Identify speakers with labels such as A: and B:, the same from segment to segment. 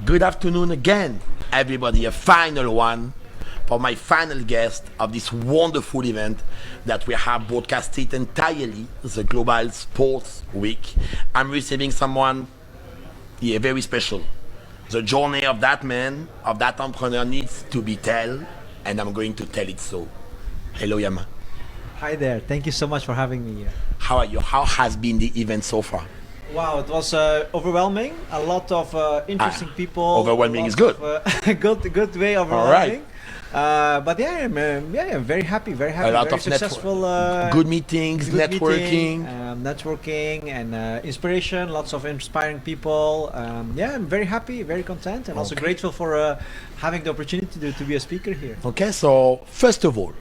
A: Good afternoon again, everybody. A final one for my final guest of this wonderful event that we have broadcasted entirely, the Global Sports Week. I'm receiving someone very special. The journey of that man, of that entrepreneur needs to be told, and I'm going to tell it so. Hello, Yama.
B: Hi there. Thank you so much for having me here.
A: How are you? How has been the event so far?
B: Wow, it was overwhelming. A lot of interesting people.
A: Overwhelming is good.
B: Good way of overwhelming. But yeah, I'm very happy. A lot
A: very
B: of successful.
A: Good meetings, networking.
B: Networking and inspiration. Lots of inspiring people. I'm very happy, very content, and also grateful for having the opportunity to be a speaker here.
A: Okay, so first of all,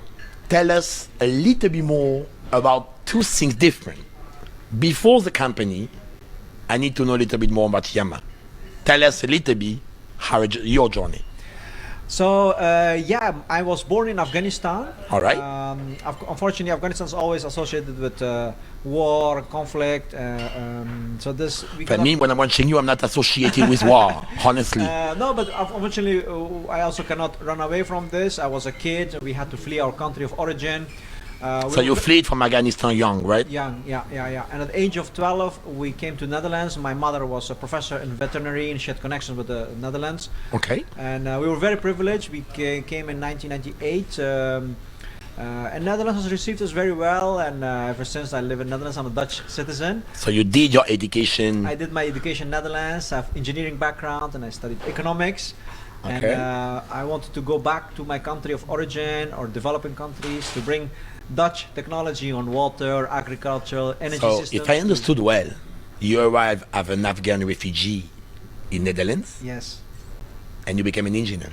A: tell us a little bit more about two things different. Before the company, I need to know a little bit more about Yama. Tell us a little bit your journey.
B: So I was born in Afghanistan.
A: All right.
B: Unfortunately, Afghanistan is always associated with war, conflict. So this.
A: For me, when I'm watching you, I'm not associated with war, honestly.
B: No, but unfortunately, I also cannot run away from this. I was a kid. We had to flee our country of origin.
A: So you fled from Afghanistan young, right?
B: Young, yeah. And at the age of 12, we came to Netherlands. My mother was a professor in veterinary, and she had connections with the Netherlands.
A: Okay.
B: And we were very privileged. We came in 1998. And Netherlands has received us very well. And ever since I live in Netherlands, I'm a Dutch citizen.
A: So you did your education?
B: I did my education in Netherlands. I have engineering background, and I studied economics.
A: Okay.
B: And I wanted to go back to my country of origin or developing countries to bring Dutch technology on water, agriculture, energy systems.
A: So if I understood well, you arrived as an Afghan refugee in Netherlands?
B: Yes.
A: And you became an engineer?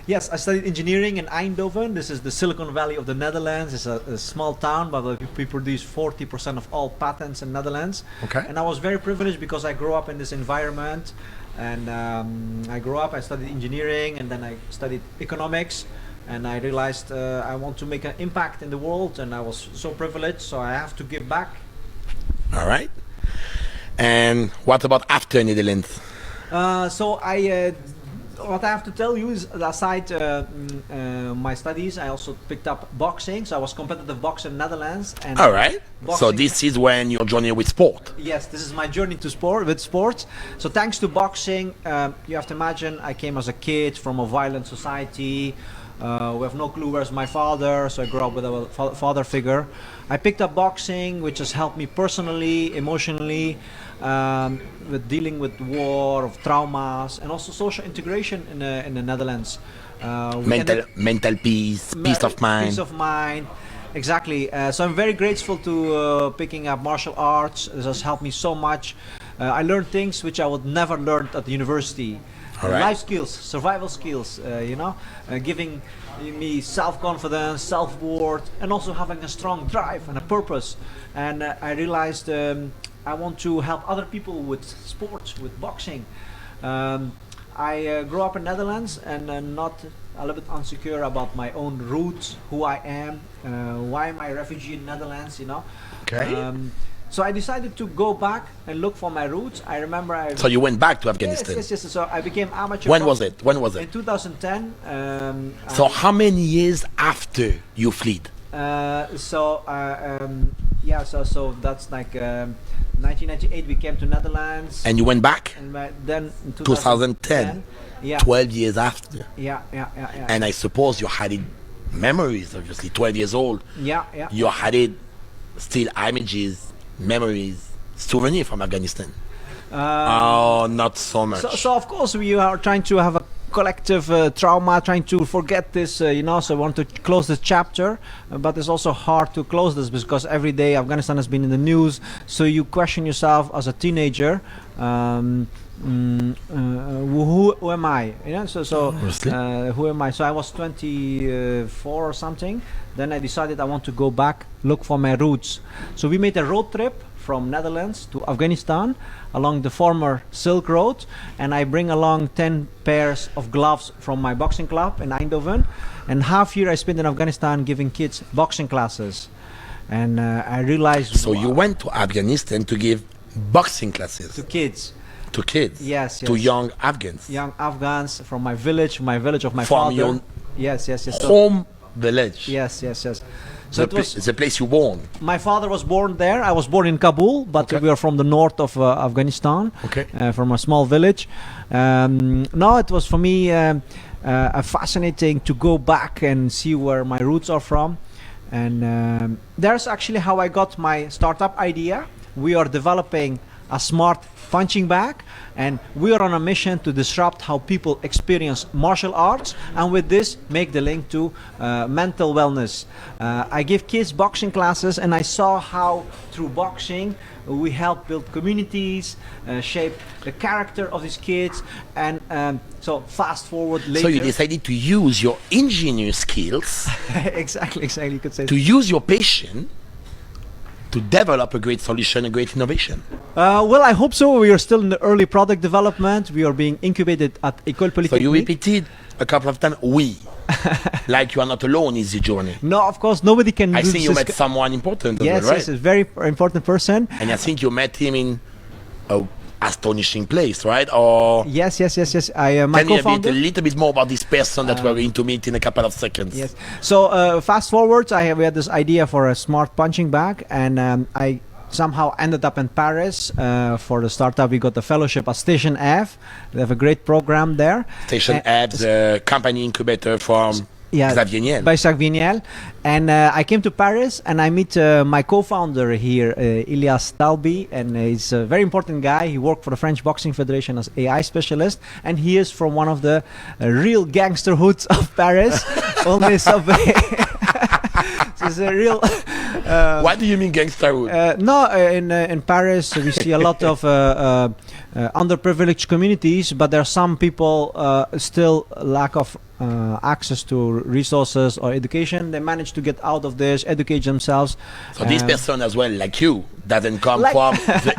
B: Yes, I studied engineering in Eindhoven. This is the Silicon Valley of the Netherlands. It's a small town, but we produce 40% of all patents in Netherlands.
A: Okay.
B: And I was very privileged because I grew up in this environment. And I studied engineering, and then I studied economics. And I realized I want to make an impact in the world, and I was so privileged, so I have to give back.
A: All right. And what about after Netherlands?
B: What I have to tell you is, aside my studies, I also picked up boxing. So I was competitive boxer in Netherlands. And
A: all right. So this is when your journey with sport.
B: Yes, this is my journey to sports. So thanks to boxing, you have to imagine I came as a kid from a violent society. We have no clue where's my father, so I grew up with a father figure. I picked up boxing, which has helped me personally, emotionally, with dealing with war, of traumas, and also social integration in the Netherlands.
A: Mental peace, peace of mind.
B: Peace of mind, exactly. So I'm very grateful to picking up martial arts. This has helped me so much. I learned things which I would never learn at the university.
A: Right.
B: Life skills, survival skills, giving me self-confidence, self-worth, and also having a strong drive and a purpose. And I realized I want to help other people with sports, with boxing. I grew up in Netherlands and not a little bit insecure about my own roots, who I am, why am I a refugee in Netherlands,
A: Okay.
B: So I decided to go back and look for my roots. I remember
A: So you went back to Afghanistan?
B: Yes. So I became amateur.
A: When was it?
B: In 2010.
A: So how many years after you fled?
B: So that's like 1998 we came to Netherlands.
A: And you went back?
B: And then in
A: 2010.
B: Yeah.
A: 12 years after.
B: Yeah.
A: And I suppose you had it memories, obviously, 12 years old.
B: Yeah.
A: You had it still images, memories, souvenirs from Afghanistan. Not so much.
B: So of course we are trying to have a collective trauma, trying to forget this, so I want to close this chapter, but it's also hard to close this because every day Afghanistan has been in the news, so you question yourself as a teenager, who am I? Who am I? So I was 24 or something. Then I decided I want to go back, look for my roots. So we made a road trip from Netherlands to Afghanistan along the former Silk Road, and I bring along 10 pairs of gloves from my boxing club in Eindhoven, and half year I spent in Afghanistan giving kids boxing classes. And I realized...
A: So you went to Afghanistan to give boxing classes?
B: To kids.
A: To kids.
B: Yes,
A: To
B: yes.
A: young Afghans.
B: Young Afghans from my village of my
A: From
B: father.
A: your
B: Yes, yes, yes. So,
A: home village.
B: yes, yes, yes. So it was
A: The place you born.
B: my father was born there. I was born in Kabul, but we are from the north of Afghanistan,
A: Okay.
B: from a small village. No, it was for me fascinating to go back and see where my roots are from. And there's actually how I got my startup idea. We are developing a smart punching bag, and we are on a mission to disrupt how people experience martial arts, and with this make the link to mental wellness. I give kids boxing classes, and I saw how through boxing we help build communities, shape the character of these kids, and so fast forward later.
A: So you decided to use your engineer skills
B: exactly, you could say
A: to use your passion to develop a great solution, a great innovation.
B: well, I hope so. We are still in the early product development. We are being incubated at École Polytechnique.
A: So you repeated a couple of times, we. Like you are not alone in the journey.
B: No, of course, nobody can
A: I
B: do
A: think you
B: this.
A: met someone important as
B: Yes,
A: well, right?
B: yes, a very important person.
A: And I think you met him in a astonishing place, right? Or
B: Yes. I am my
A: tell me
B: co-founder.
A: a little bit more about this person that we're going to meet in a couple of seconds.
B: Yes. So fast forward, we had this idea for a smart punching bag, and I somehow ended up in Paris for the startup. We got the fellowship at Station F. They have a great program there.
A: Station F, the company incubator from Xavier Niel.
B: By Xavier Niel. And I came to Paris and I meet my co-founder here, Elias Talbi, and he's a very important guy. He worked for the French Boxing Federation as AI specialist, and he is from one of the real gangster hoods of Paris, only subway. So it's a real.
A: What do you mean gangsterhood?
B: No, in Paris we see a lot of underprivileged communities, but there are some people still lack of access to resources or education. They manage to get out of this, educate themselves.
A: So this person as well, like you, doesn't come from the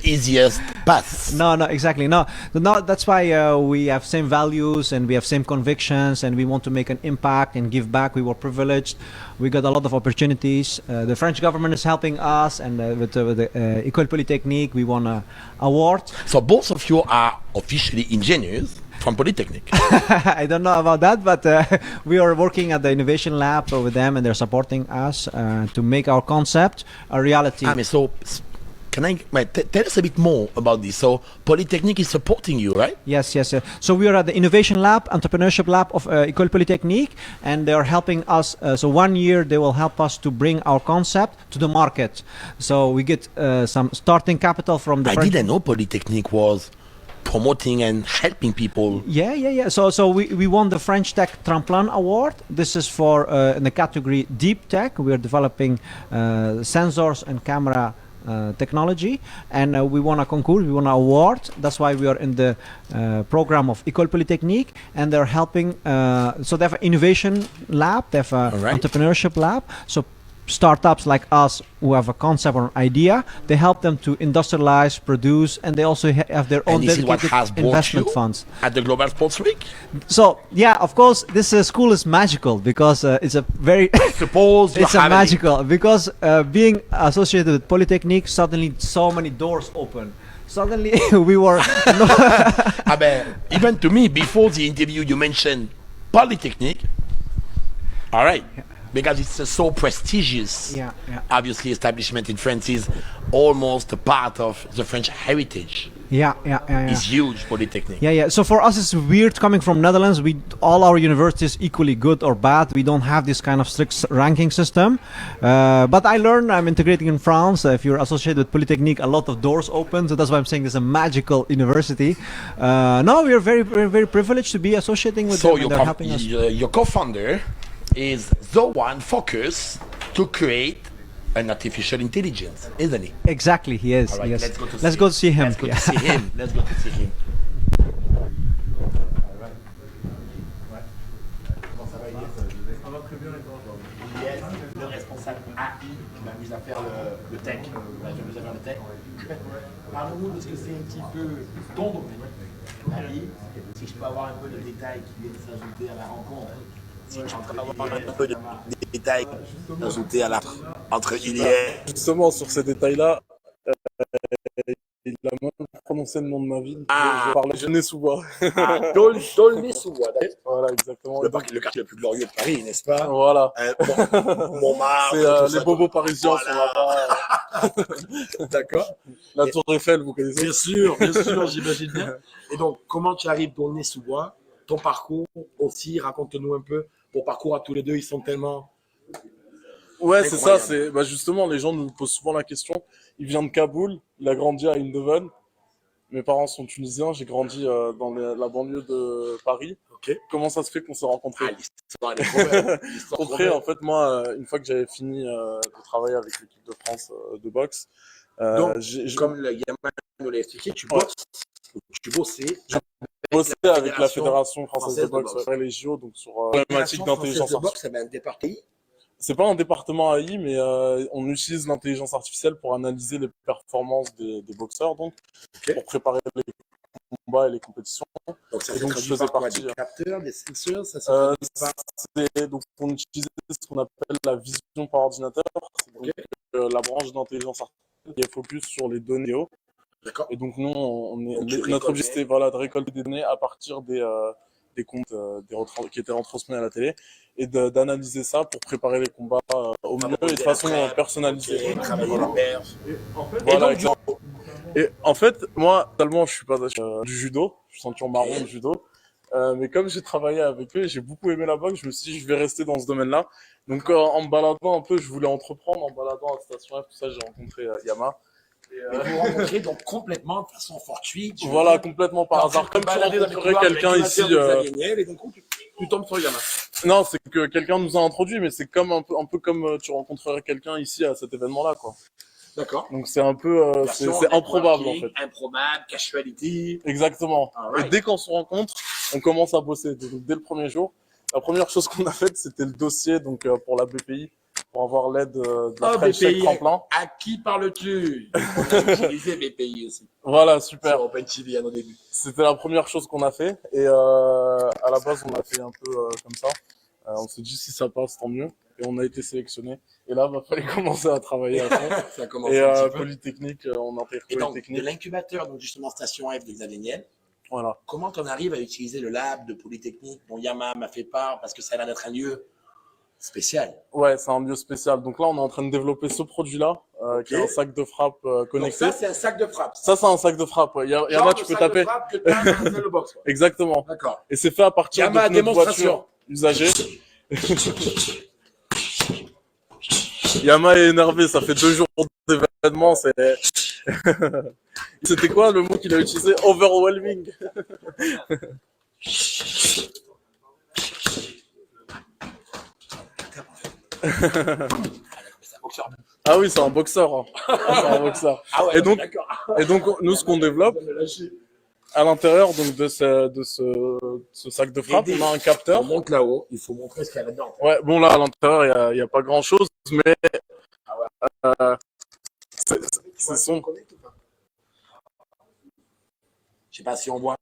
A: easiest path.
B: No, exactly. No, that's why we have same values and we have same convictions, and we want to make an impact and give back. We were privileged. We got a lot of opportunities. The French government is helping us, and with the École Polytechnique, we won an award.
A: So both of you are officially engineers from Polytechnique.
B: I don't know about that, but we are working at the innovation lab with them, and they're supporting us to make our concept a reality.
A: So can I tell us a bit more about this? So Polytechnique is supporting you, right?
B: Yes. So we are at the innovation lab, entrepreneurship lab of École Polytechnique, and they are helping us. So 1 year they will help us to bring our concept to the market. So we get some starting capital from the.
A: I didn't know Polytechnique was promoting and helping people.
B: Yeah. So we won the French Tech Tremplin Award. This is for in the category Deep Tech. We are developing sensors and camera technology, and we won a concours, we won an award. That's why we are in the program of École Polytechnique, and they're helping. So they have an innovation lab, they have an entrepreneurship lab. So startups like us who have a concept or an idea, they help them to industrialize, produce, and they also have their own dedicated investment funds.
A: At the Global Sports Week?
B: So yeah, of course, this school is magical because it's a very
A: suppose
B: it's a magical because being associated with Polytechnique, suddenly so many doors open. Suddenly we were
A: even to me before the interview you mentioned Polytechnique. All right. Because it's a so prestigious, obviously, establishment in France is almost a part of the French heritage.
B: Yeah.
A: It's huge, Polytechnique.
B: Yeah. So for us, it's weird coming from Netherlands. All our universities equally good or bad. We don't have this kind of strict ranking system. But I learned I'm integrating in France. If you're associated with Polytechnique, a lot of doors open. So that's why I'm saying it's a magical university. No, we are very, very, very privileged to be associating with them. They're helping us.
A: Your co-founder is the one focused to create an artificial intelligence, isn't he?
B: Exactly, he is.
A: Right,
B: yes.
A: Let's go to see him.
B: Let's go to see him.
A: Let's go to see him. Yes, le responsable AI qui m'amuse à faire le tech. Je m'amuse à faire le tech. Parlons-nous de ce que c'est un petit peu ton domaine, Ali. Si je peux avoir un peu de détails qui viennent s'ajouter à la rencontre. Si je peux avoir un peu de détails ajoutés à la entre Iliès.
C: Justement, sur ces détails-là, la même prononcer le nom de ma ville. Je parlais Genet-sous-Bois.
A: D'aulnay-sous-Bois, d'accord.
C: Voilà, exactement.
A: Le quartier le plus glorieux de Paris, n'est-ce pas?
C: Voilà.
A: Montmartre,
C: c'est les bobos parisiens sont là-bas.
A: D'accord.
C: La Tour Eiffel, vous connaissez?
A: Bien sûr, j'imagine bien. Et donc, comment tu arrives d'Aulnay-sous-Bois? Ton parcours aussi, raconte-nous un peu. Ton parcours à tous les deux, ils sont tellement...
C: Ouais, c'est ça.
A: incroyables.
C: Justement, les gens nous posent souvent la question. Il vient de Kaboul, il a grandi à Eindhoven. Mes parents sont tunisiens, j'ai grandi dans la banlieue de Paris.
A: Ok.
C: Comment ça se fait qu'on s'est rencontrés?
A: L'histoire, elle est trop belle.
C: Rencontrés, en fait, moi, une fois que j'avais fini de travailler avec l'équipe de France de boxe,
A: Donc, comme le Yama nous l'a expliqué, tu bosses. Tu bossais.
C: bossé avec la Fédération française de boxe, les JO, donc sur
A: La
C: problématique d'intelligence artificielle.
A: boxe, c'est un départ pays.
C: C'est pas un département AI, mais on utilise l'intelligence artificielle pour analyser les performances des boxeurs, donc pour préparer les combats et les compétitions.
A: Donc, ça
C: et donc, je faisais partie.
A: Des capteurs, des sensors, ça
C: donc, on utilisait ce qu'on appelle la vision par ordinateur, donc, la branche d'intelligence artificielle qui est focus sur les données.
A: D'accord.
C: Et donc, nous, notre objectif, c'était de récolter des données à partir des comptes qui étaient retransmis à la télé et d'analyser ça pour préparer les combats au mieux et de façon personnalisée.
A: Travailler les perfs.
C: Et en fait, moi, tellement je suis pas du judo, je suis ceinture marron de judo, mais comme j'ai travaillé avec eux et j'ai beaucoup aimé la boxe, je me suis dit je vais rester dans ce domaine-là. Donc en me baladant un peu, je voulais entreprendre, en me baladant à la station F, tout ça, j'ai rencontré Yama.
A: Mais vous rencontrez donc complètement de façon fortuite.
C: Voilà, complètement par hasard. Comme tu rencontrerais quelqu'un ici.
A: Et donc, tu tombes sur Yama.
C: Non, c'est que quelqu'un nous a introduit, mais c'est comme un peu comme tu rencontrerais quelqu'un ici à cet événement-là, quoi.
A: D'accord.
C: Donc c'est un peu, c'est improbable en fait.
A: Improbable, casuality.
C: Exactement. Right. Et dès qu'on se rencontre, on commence à bosser. Donc dès le premier jour, la première chose qu'on a faite, c'était le dossier donc pour la BPI, pour avoir l'aide de la French Tech Tremplin.
A: À qui parles-tu? On a utilisé BPI aussi.
C: Voilà, super.
A: Sur Open TV à nos débuts.
C: C'était la première chose qu'on a fait. Et à la base, on a fait un peu comme ça. On s'est dit si ça passe, tant mieux. Et on a été sélectionné. Et là, il fallait commencer à travailler à fond.
A: Ça a commencé
C: et Polytechnique, on a fait
A: Polytechnique. Et donc,
C: Polytechnique.
A: de l'incubateur, donc justement Station F de Xavier Niel.
C: Voilà.
A: Comment on arrive à utiliser le lab de Polytechnique dont Yama m'a fait part parce que ça a l'air d'être un lieu spécial.
C: Ouais, c'est un lieu spécial. Donc là, on est en train de développer ce produit-là, qui est un sac de frappe connecté.
A: Donc ça, c'est un sac de frappe.
C: Ça, c'est un sac de frappe. Ouais. Yama, tu peux taper.
A: De frappe que t'as dans le box, ouais.
C: Exactement.
A: D'accord.
C: Et c'est fait à partir
A: Yama,
C: de notre voiture usagée. Yama est énervé, ça fait 2 jours d'événement. C'était quoi le mot qu'il a utilisé? Overwhelming. Ah oui, c'est un boxeur. Hein. C'est un boxeur.
A: Ah ouais,
C: et donc, nous, ce qu'on développe, à l'intérieur donc de ce sac de frappe, on a un capteur.
A: On monte là-haut, il faut montrer ce qu'il y a là-dedans.
C: Ouais, bon là, à l'intérieur, il y a pas grand-chose, mais c'est son.
A: Je sais pas si on voit.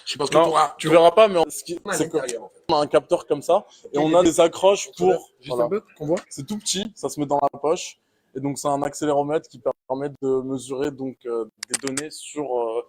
A: Je sais pas ce que
C: non, tu verras pas, mais c'est qu'on a un capteur comme ça et on a des accroches pour. Voilà.
A: Qu'on voit.
C: C'est tout petit, ça se met dans la poche et donc c'est un accéléromètre qui permet de mesurer donc des données sur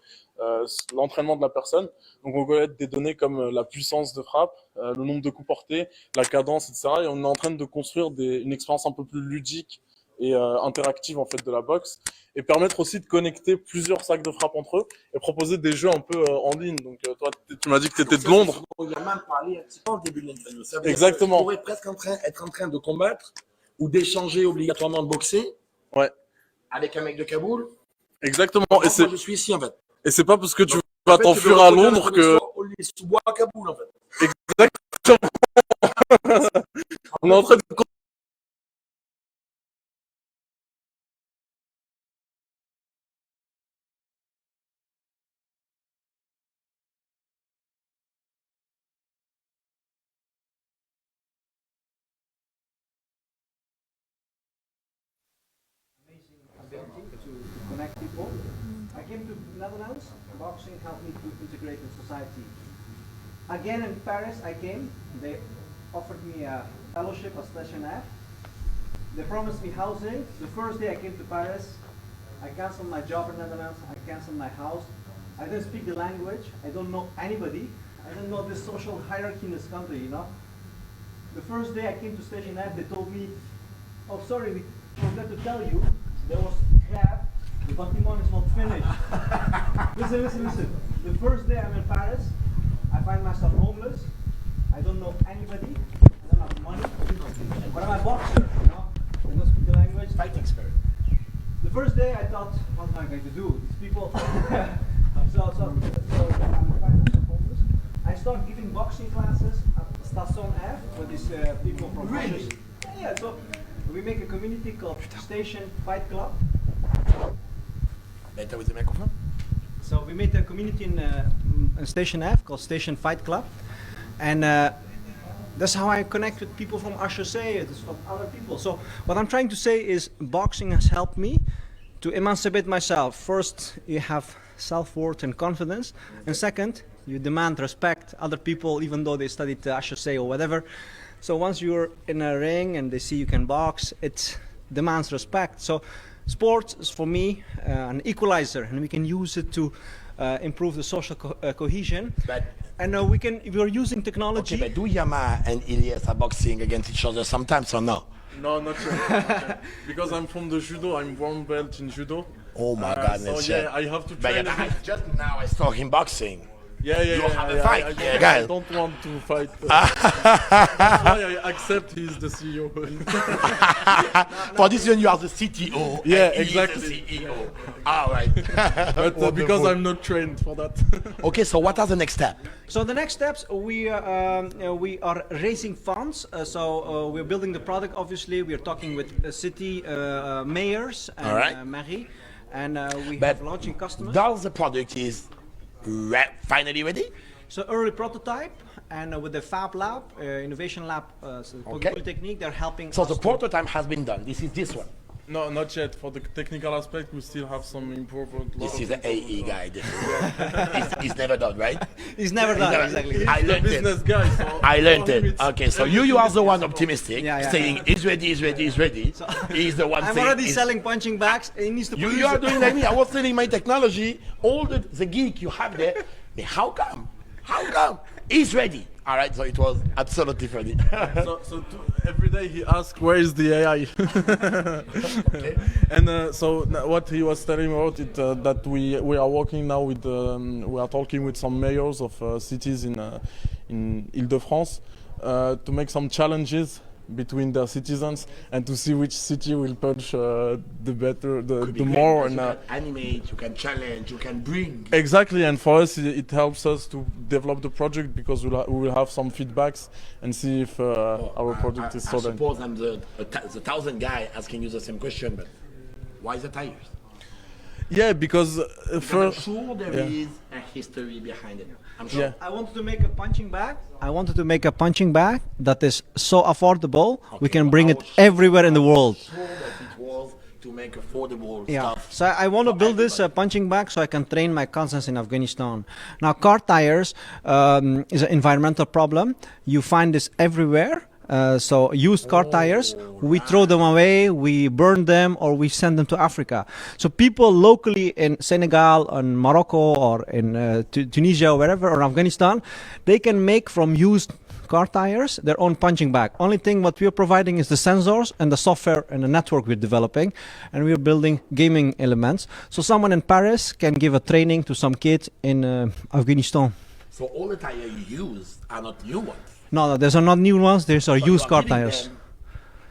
C: l'entraînement de la personne. Donc on collecte des données comme la puissance de frappe, le nombre de coups portés, la cadence, etc. Et on est en train de construire une expérience un peu plus ludique et interactive en fait de la boxe et permettre aussi de connecter plusieurs sacs de frappe entre eux et proposer des jeux un peu en ligne. Donc toi tu m'as dit que tu étais de Londres.
A: Il y a même parlé un petit peu au début de l'interview.
C: Exactement.
A: Tu pourrais presque être en train de combattre ou d'échanger obligatoirement de boxer.
C: Ouais.
A: Avec un mec de Kaboul.
C: Exactement.
A: Et moi, je suis ici en fait.
C: Et c'est pas parce que tu vas t'enfuir à Londres que.
A: Sous-bois à Kaboul en fait.
C: Exactement. On est en train de.
B: To connect people. I came to Netherlands, boxing helped me to integrate in society. Again in Paris I came, they offered me a fellowship at Station F. They promised me housing. The first day I came to Paris, I cancelled my job in Netherlands, I cancelled my house. I don't speak the language. I don't know anybody. I don't know the social hierarchy in this country, you know. The first day I came to Station F, they told me, oh sorry, we forgot to tell you, there was crab, the bâtiment is not finished. Listen. The first day I'm in Paris, I find myself homeless. I don't know anybody. I don't have money. But I'm a boxer, you know. I don't speak the language.
A: Fighting spirit.
B: The first day I thought, what am I going to do? These people. so I'm finding myself homeless. I start giving boxing classes at Station F with these people from
A: Really?
B: Yeah, so we make a community called Station Fight Club.
A: Better with the microphone?
B: So we made a community in Station F called Station Fight Club. And that's how I connect with people from HEC, from other people. So what I'm trying to say is boxing has helped me to emancipate myself. First, you have self-worth and confidence. And second, you demand respect other people, even though they studied HEC or whatever. So once you're in a ring and they see you can box, it demands respect. So sports is for me an equalizer, and we can use it to improve the social cohesion.
A: But
B: And we are using technology.
A: okay, but do Yama and Elias are boxing against each other sometimes or no?
C: No, not yet. Because I'm from the judo, I'm brown belt in judo.
A: Oh my goodness.
C: So yeah, I have to
A: But
C: train.
A: yeah, just now I saw him boxing.
C: Yeah,
A: You have a fight,
C: I
A: yeah, guys.
C: don't want to fight. That's why I accept he's the CEO.
A: For this one, you are the CTO.
C: Yeah,
A: and he is
C: exactly.
A: the CEO. All right.
C: But because I'm not trained for that.
A: Okay, so what are the next steps?
B: So the next steps, we are raising funds. We're building the product. Obviously, we are talking with city mayors and
A: All right.
B: Marie, and we
A: But
B: have launching customers.
A: does the product is finally ready?
B: So early prototype, and with the Fab Lab, Innovation Lab,
A: Okay.
B: Polytechnique, they're helping
A: So
B: us
A: the
B: to-
A: prototype has been done. This is this one.
C: No, not yet. For the technical aspect, we still have some improvement.
A: This is the AE guy. He's never done, right?
B: It's never done,
A: never-
B: exactly.
A: I
C: the
A: learned
C: business
A: it.
C: guy. So
A: I learned
C: for him
A: it.
C: it's
A: Okay, so
C: everything
A: you are
C: is
A: the one
C: possible.
A: optimistic,
B: Yeah.
A: saying he's ready, he's ready, he's ready. He's the one
B: I'm
A: saying.
B: already
A: he's-
B: selling punching bags. He needs to
A: You
B: produce
A: are
B: it.
A: doing like me. I was selling my technology, all the geek you have there. But how come? How come? He's ready. All right, so it was absolutely funny.
C: Every day he asks, where is the AI? And what he was telling about it, that we are working now with, we are talking with some mayors of cities in Ile-de-France to make some challenges between their citizens and to see which city will punch the better, the more. And
A: you can animate, you can challenge, you can bring.
C: exactly, and for us it helps us to develop the project because we will have some feedbacks and see if our project is
A: I
C: so done.
A: suppose I'm the 1,000 guy asking you the same question, but why the tires?
C: Yeah, because
A: I'm
C: first,
A: sure there is a history behind it. I'm sure.
C: yeah.
B: I wanted to make a punching bag. I wanted to make a punching bag that is so affordable. We can bring it everywhere in the world.
A: Sure that it was to make affordable
B: Yeah.
A: stuff.
B: So I want to build this punching bag so I can train my cousins in Afghanistan. Now, car tires is an environmental problem. You find this everywhere. So used car tires, we throw them away, we burn them, or we send them to Africa. So people locally in Senegal, or Morocco, or in Tunisia, or wherever, or Afghanistan, they can make from used car tires their own punching bag. Only thing what we are providing is the sensors and the software and the network we're developing, and we're building gaming elements. So someone in Paris can give a training to some kid in Afghanistan.
A: So all the tires you use are not new ones.
B: No, these are not new ones. These are
A: So you
B: used
A: are
B: car
A: giving
B: tires.
A: them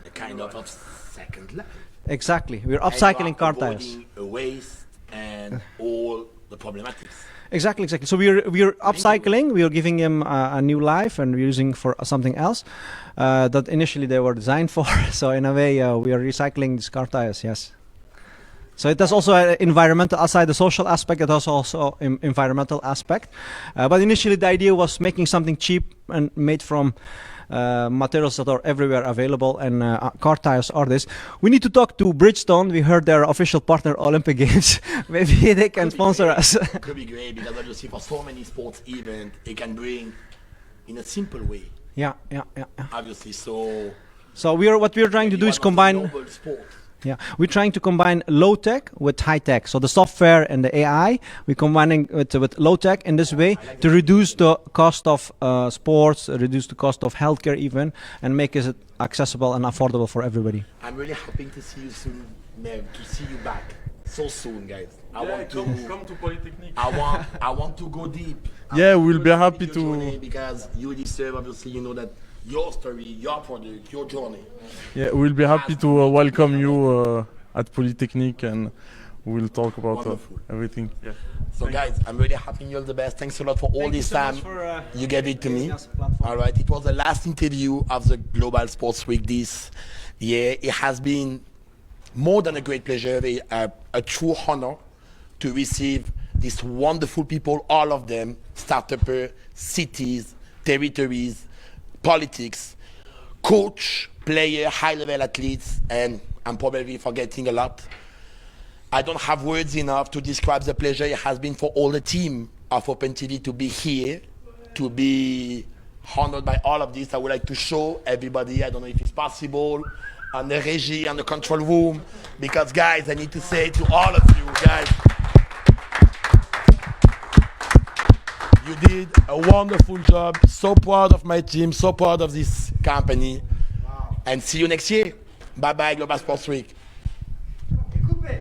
A: a kind of second life.
B: Exactly. We're
A: And
B: upcycling
A: you
B: car
A: are
B: tires.
A: avoiding waste and all the problematics.
B: Exactly. So we're upcycling. We are giving them a new life, and we're using for something else that initially they were designed for. So in a way, we are recycling these car tires. Yes. So it has also an environmental, aside the social aspect, it has also environmental aspect. But initially the idea was making something cheap and made from materials that are everywhere available, and car tires are this. We need to talk to Bridgestone. We heard they're official partner Olympic Games. Maybe they can sponsor us.
A: Could be great because obviously for so many sports events, it can bring in a simple way.
B: Yeah.
A: Obviously, so
B: So what we're trying to do is
A: one of the
B: combine.
A: noble sport.
B: Yeah, we're trying to combine low tech with high tech. So the software and the AI, we're combining with low tech in this way to reduce the cost of sports, reduce the cost of healthcare even, and make it accessible and affordable for everybody.
A: I'm really hoping to see you soon, Nev, to see you back so soon, guys.
C: Come to Polytechnique.
A: I want to go deep.
C: Yeah, we'll be happy to.
A: Journey because you deserve, obviously, you know that your story, your product, your journey.
C: Yeah, we'll be happy to welcome you at Polytechnique, and we'll talk about
A: Wonderful.
C: everything. Yeah.
A: So, guys, I'm really happy you all the best. Thanks a lot for all this time. You gave it to me. All right, it was the last interview of the Global Sports Week this year. It has been more than a great pleasure, a true honor to receive these wonderful people, all of them, start-upper, cities, territories, politics, coach, player, high-level athletes, and I'm probably forgetting a lot. I don't have words enough to describe the pleasure it has been for all the team of Open TV to be here, to be honored by all of this. I would like to show everybody, I don't know if it's possible, on the regie, on the control room, because guys, I need to say to all of you guys, you did a wonderful job. So proud of my team, so proud of this company. Wow. And see you next year. Bye-bye, Global Sports Week.